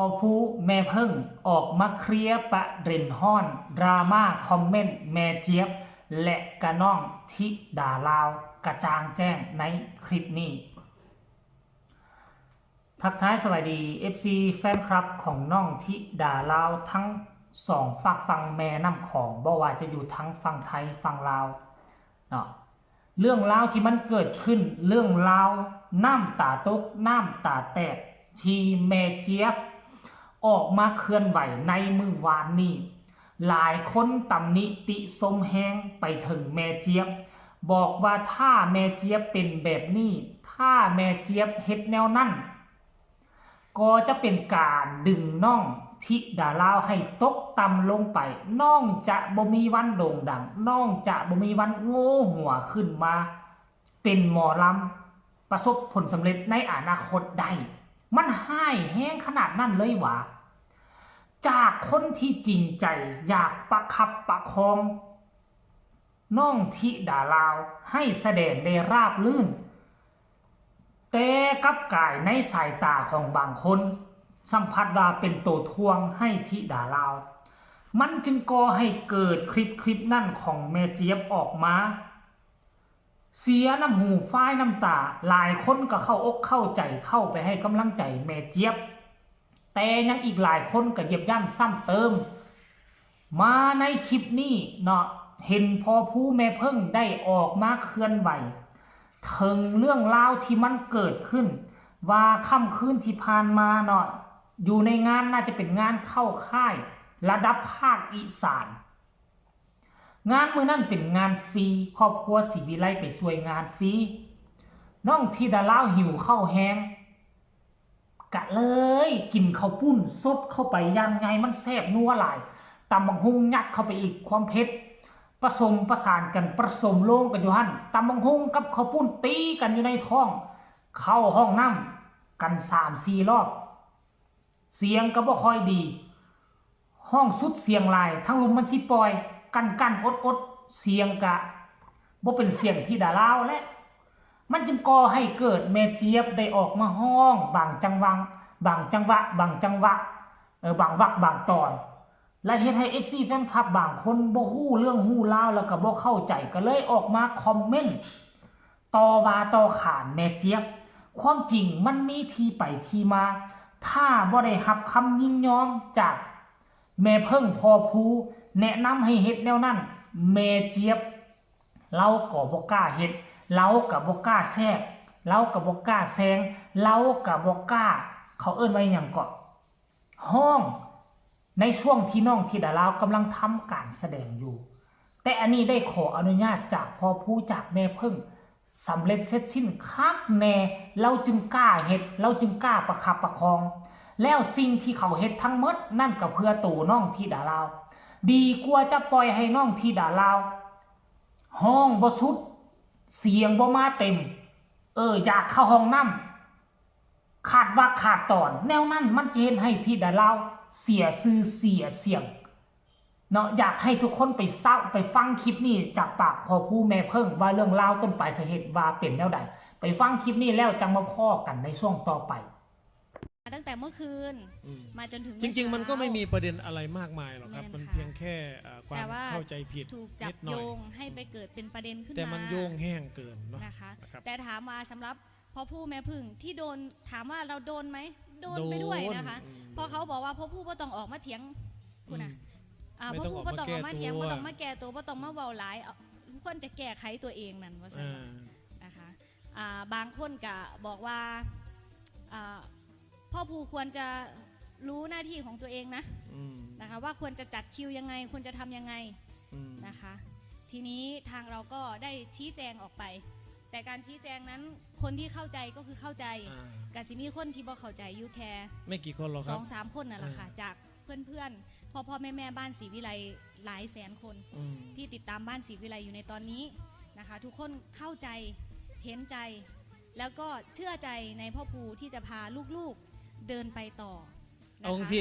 อผู้แม่เพิ่งออกมาเคลียร์ประเด็นฮ้อนดราม่าคอมเมนต์แม่เจี๊ยบและกะน้องทิดาลาวกระจ่างแจ้งในคลิปนี้ทักทายสวัสดี FC แฟนคลับของน้องทิดาลาวทั้งสองฝากฟังแม่น้ำของบ่ว่าจะอยู่ทั้งฝั่งไทยฝั่งลาวเนาะเรื่องราวที่มันเกิดขึ้นเรื่องราวน้ำตาตกน้ำตาแตกที่แม่เจี๊ยบออกมาเคลื่อนไหวในมือวานนี้หลายคนตำหนิติสมแหงไปถึงแม่เจี๊ยบบอกว่าถ้าแม่เจี๊ยบเป็นแบบนี้ถ้าแม่เจี๊ยบเฮ็ดแนวนั้นก็จะเป็นการดึงน้องทิดาลาวให้ตกต่ำลงไปน้องจะบ่มีวันโด่งดังน้องจะบ่มีวันโง่หัวขึ้นมาเป็นหมอลำประสบผลสำเร็จในอนาคตได้มันห้ายแห้งขนาดนั้นเลยหวะจากคนที่จริงใจอยากประคับประคองน้องทิดาลาวให้แสดงได้ราบรื่นแต่กับกายในสายตาของบางคนสัมผัสว่าเป็นตัวทวงให้ทิดาลาวมันจึงก่อให้เกิดคลิปนั่นของแม่เจี๊ยบออกมาเสียน้ำหูฝ้ายน้ำตาหลายคนก็เข้าอกเข้าใจเข้าไปให้กำลังใจแม่เจี๊ยบแต่ยังอีกหลายคนก็เหยียบย่ำซ้ำเติมมาในคลิปนี้เนาะเห็นพอผู้แม่เพิ่งได้ออกมาเคลื่อนไหวถึงเรื่องราวที่มันเกิดขึ้นว่าค่ำคืนที่ผ่านมาเนาะอยู่ในงานน่าจะเป็นงานเข้าค่ายระดับภาคอีสานงานมื้อนั้นเป็นงานฟรีครอบครัวศรีวิไลไปช่วยงานฟรีน้องทิดาลาวหิวข้าวแห้งกะเลยกินข้าวปุ้นสดเข้าไปยังไงมันแซ่บนัวหลายตำบักหุ่งยัดเข้าไปอีกความเผ็ดผสมประสานกันผสมลงกันอยู่หั่นตำบักหุ่งกับข้าวปุ้นตีกันอยู่ในท้องเข้าห้องน้ำกัน 3-4 รอบเสียงก็บ่ค่อยดีห้องสุดเสียงลายทั้งลุมมันสิปล่อยกันอดเสียงกะบ่เป็นเสียงที่ดาลาวและมันจึงก่อให้เกิดแม่เจี๊ยบได้ออกมาห้องบางจังหวะบางวักบางตอนและเฮ็ดให้ FC แฟนคลับบางคนบ่ฮู้เรื่องฮู้ราวแล้วก็บ่เข้าใจก็เลยออกมาคอมเมนต์ต่อว่าต่อขานแม่เจี๊ยบความจริงมันมีที่ไปที่มาถ้าบ่ได้รับคำยินยอมจากแม่เพิ่งพอผู้แนะนำให้เฮ็ดแนวนั้นแม่เจี๊ยบเราก็บ่กล้าเฮ็ดเราก็บ่กล้าแทรกเราก็บ่กล้าแซงเราก็บ่กล้าเขาเอิ้นว่าหยังก็ห้องในช่วงที่น้องทิดาลาวกำลังทำการแสดงอยู่แต่อันนี้ได้ขออนุญาตจากพ่อผู้จากแม่เพิ่งสำเร็จเสร็จสิ้นคักแน่เราจึงกล้าเฮ็ดเราจึงกล้าประคับประคองแล้วสิ่งที่เขาเฮ็ดทั้งหมดนั่นก็เพื่อตัวน้องทิดาลาวดีกว่าจะปล่อยให้น้องทิดาลาวห้องบ่สุดเสียงบ่มาเต็มอยากเข้าห้องน้ำขาดว่าขาดตอนแนวนั้นมันจะเฮ็ดให้ทิดาลาวเสียชื่อเสียเสียงเนาะอยากให้ทุกคนไปเศร้าไปฟังคลิปนี้จากปากพ่อผู้แม่เพิ่งว่าเรื่องราวต้นปลายสาเหตุว่าเป็นแนวใดไปฟังคลิปนี้แล้วจังมาพ้อกันในช่วงต่อไปตั้งแต่เมื่อคืนมาจนถึงจริงๆมันก็ไม่มีประเด็นอะไรมากมายหรอกครับมันเพียงแค่ความเข้าใจผิดถูกจับโยงให้ไปเกิดเป็นประเด็นขึ้นมาแต่มันโยงแห้งเกินเนาะนะคะแต่ถามมาสำหรับพ่อผู้แม่พึ่งที่โดนถามว่าเราโดนไหมโดนไปด้วยนะคะเพราะเขาบอกว่าพ่อผู้ก็ต้องออกมาเถียงคุณนะพ่อผู้ก็ต้องออกมาเถียงก็ต้องมาแก้ตัวก็ต้องมาเว้าหลายทุกคนจะแก้ไขตัวเองนั่นว่าซั่นนะคะบางคนก็บอกว่าพ่อผู้ควรจะรู้หน้าที่ของตัวเองนะคะว่าควรจะจัดคิวยังไงควรจะทำยังไงนะคะทีนี้ทางเราก็ได้ชี้แจงออกไปแต่การชี้แจงนั้นคนที่เข้าใจก็คือเข้าใจกับสิมีคนที่บ่เข้าใจยูแคร์ไม่กี่คนหรอกครับ2-3 คนนั่นแหละค่ะจากเพื่อนๆพ่อแม่บ้านศรีวิไลหลายแสนคนที่ติดตามบ้านศรีวิไลอยู่ในตอนนี้นะคะทุกคนเข้าใจเห็นใจแล้วก็เชื่อใจในพ่อภูที่จะพาลูกๆเดินไปต่อเอาสิ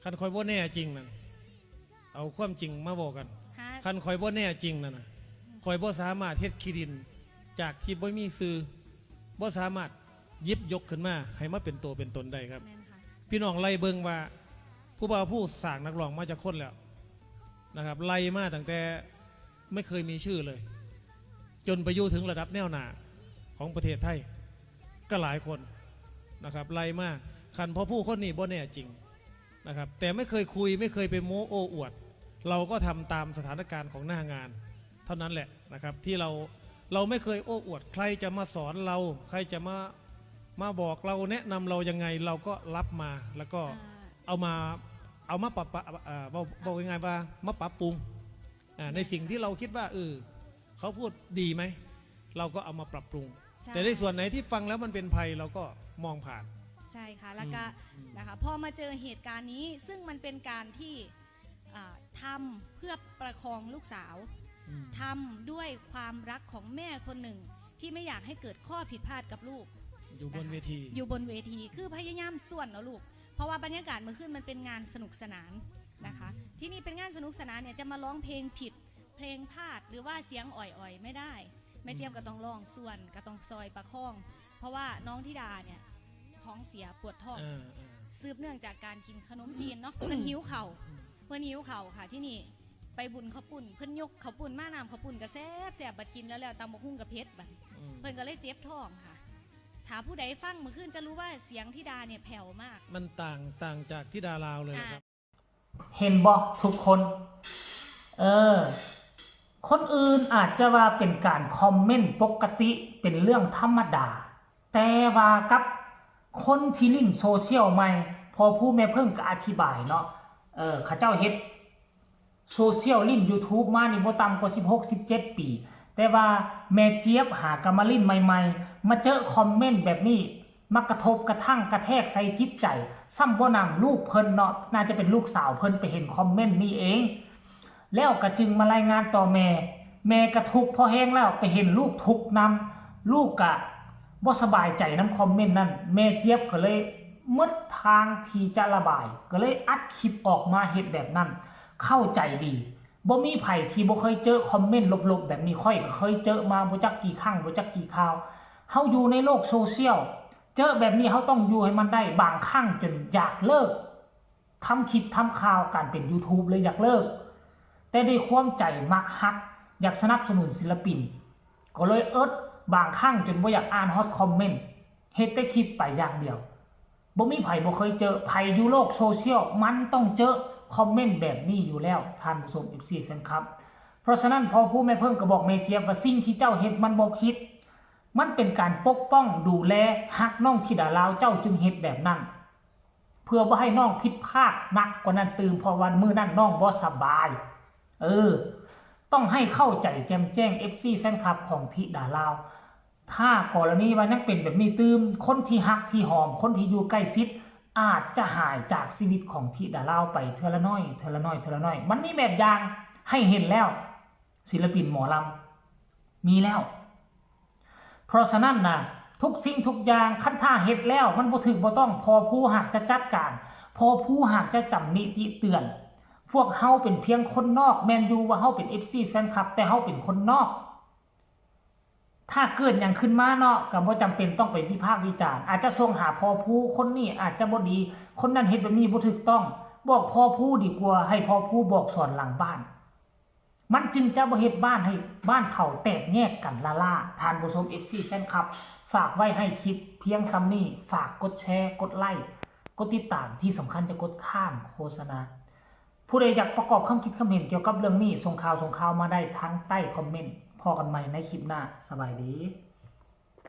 คันคอยบ่แน่จริงนั่นเอาความจริงมาบอกกันคันคอยบ่แน่จริงนั่นนะคอยบ่สามารถเฮ็ดขี้ดินจากที่บ่มีซื้อบ่สามารถยิบยกขึ้นมาให้มาเป็นตัวเป็นตนได้ครับ พี่น้องไล่เบิ่งว่าผู้บ่าวผู้สร้างนักร้องมาจากคนแล้วนะครับไล่มาตั้งแต่ไม่เคยมีชื่อเลย จนไปอยู่ถึงระดับแนวหน้าของประเทศไทยก็หลายคนนะครับไล่มาคันพอผู้คนนี้บ่แน่จริงนะครับแต่ไม่เคยคุยไม่เคยไปโม้โอ้อวดเราก็ทำตามสถานการณ์ของหน้างานเท่านั้นแหละนะครับที่เราไม่เคยโอ้อวดใครจะมาสอนเราใครจะมาบอกเราแนะนำเรายังไงเราก็รับมาแล้วก็เอามาปรับบอกยังไงว่ามาปรับปรุงในสิ่งที่เราคิดว่าเขาพูดดีไหมเราก็เอามาปรับปรุงแต่ในส่วนไหนที่ฟังแล้วมันเป็นภัยเราก็มองผ่านใช่ค่ะแล้วก็นะคะพอมาเจอเหตุการณ์นี้ซึ่งมันเป็นการที่ทำเพื่อประคองลูกสาวทำด้วยความรักของแม่คนหนึ่งที่ไม่อยากให้เกิดข้อผิดพลาดกับลูกอยู่บนเวทีคือพยายามส่วนเนาะลูกเพราะว่าบรรยากาศเมื่อคืนมันเป็นงานสนุกสนานนะคะที่นี่เป็นงานสนุกสนานเนี่ยจะมาร้องเพลงผิดเพลงพลาดหรือว่าเสียงอ่อยๆไม่ได้แม่เจียมก็ต้องร้องส่วนก็ต้องซอยประคองเพราะว่าน้องธิดาเนี่ยท้องเสียปวดท้องสืบเนื่องจากการกินขนมจีนเนาะเพื่อนหิวเข่าค่ะที่นี่ไปบุญข้าวปุ่นเพื่อนยกข้าวปุ่นมาน้ำข้าวปุ่นกระแซบบัดกินแล้วตำบักหุ่งกับเพชรบัดเพื่อนก็เลยเจ็บท้องค่ะถามผู้ใดฟังเมื่อคืนจะรู้ว่าเสียงธิดาเนี่ยแผ่วมากมันต่างจากธิดาลาวเลยนะครับเห็นบ่ทุกคนคนอื่นอาจจะว่าเป็นการคอมเมนต์ปกติเป็นเรื่องธรรมดาแต่ว่ากับคนที่ลิ้นโซเชียลใหม่พอผู้แม่เพิ่งก็อธิบายเนาะข้าเจ้าเฮ็ดโซเชียลลิ้น YouTube มานี่บ่ต่ำกว่า16-17 ปีแต่ว่าแม่เจี๊ยบหากำมาลิ้นใหม่ๆมาเจอคอมเมนต์แบบนี้มากระทบกระทั่งกระแทกใส่จิตใจซ้ำบ่นำลูกเพิ่นเนาะน่าจะเป็นลูกสาวเพิ่นไปเห็นคอมเมนต์นี้เองแล้วก็จึงมารายงานต่อแม่กระทุกพอแห้งแล้วไปเห็นลูกทุกนำลูกกะบ่สบายใจน้ำคอมเมนต์นั้นแม่เจี๊ยบก็เลยมืดทางที่จะระบายก็เลยอัดคลิปออกมาเฮ็ดแบบนั้นเข้าใจดีบ่มีไผที่บ่เคยเจอคอมเมนต์ลบๆแบบนี้ค่อยก็เคยเจอมาบ่จักกี่ครั้งบ่จักกี่คราวเฮาอยู่ในโลกโซเชียลเจอแบบนี้เฮาต้องอยู่ให้มันได้บางครั้งจนอยากเลิกทำคลิปทำข่าวการเป็น YouTube เลยอยากเลิกแต่ด้วยความใจมักฮักอยากสนับสนุนศิลปินก็เลยบางครั้งจนบ่อยากอ่านฮอตคอมเมนต์เฮ็ดแต่คลิปไปอย่างเดียวบ่มีไผบ่เคยเจอไผอยู่โลกโซเชียลมันต้องเจอคอมเมนต์แบบนี้อยู่แล้วท่านผู้ชม FC แฟนคลับเพราะฉะนั้นพอผู้แม่เพิ่งก็บอกแม่เจี๊ยบว่าสิ่งที่เจ้าเฮ็ดมันบ่ผิดมันเป็นการปกป้องดูแลฮักน้องธิดาลาวเจ้าจึงเฮ็ดแบบนั้นเพื่อบ่ให้น้องผิดพลาดหนักกว่านั้นตื่มเพราะวันมื้อนั้นน้องบ่สบายต้องให้เข้าใจแจ่มแจ้ง FC แฟนคลับของธิดาลาวถ้ากรณีว่ายังเป็นแบบนี้ตื่มคนที่ฮักที่หอมคนที่อยู่ใกล้ชิดอาจจะหายจากชีวิตของธิดาลาวไปเทอละน้อยมันมีแบบอย่างให้เห็นแล้วศิลปินหมอลำมีแล้วเพราะฉะนั้นนะทุกสิ่งทุกอย่างคันท่าเฮ็ดแล้วมันบ่ถึกบ่ต้องพอผู้หากจะจัดการพอผู้หากจะจำนิติเตือนพวกเฮาเป็นเพียงคนนอกแมนยูว่าเฮาเป็น FC แฟนคลับแต่เฮาเป็นคนนอกถ้าเกิดอย่างขึ้นมาเนาะก็บ่จำเป็นต้องไปวิพากษ์วิจารณ์อาจจะส่งหาพอผู้คนนี้อาจจะบ่ดีคนนั้นเฮ็ดแบบนี้บ่ถูกต้องบอกพอผู้ดีกว่าให้พอผู้บอกสอนหลังบ้านมันจึงจะบ่เฮ็ดบ้านให้บ้านเขาแตกแยกกันล่าท่านผู้ชม FC แฟนคลับฝากไว้ให้คลิปเพียงซ้ำนี้ฝากกดแชร์กดไลค์กดติดตามที่สำคัญจะกดข้ามโฆษณาผู้ใดอยากประกอบคำคิดคำเห็นเกี่ยวกับเรื่องนี้ส่งข่าวมาได้ทั้งใต้คอมเมนต์พอกันใหม่ในคลิปหน้าสบายดี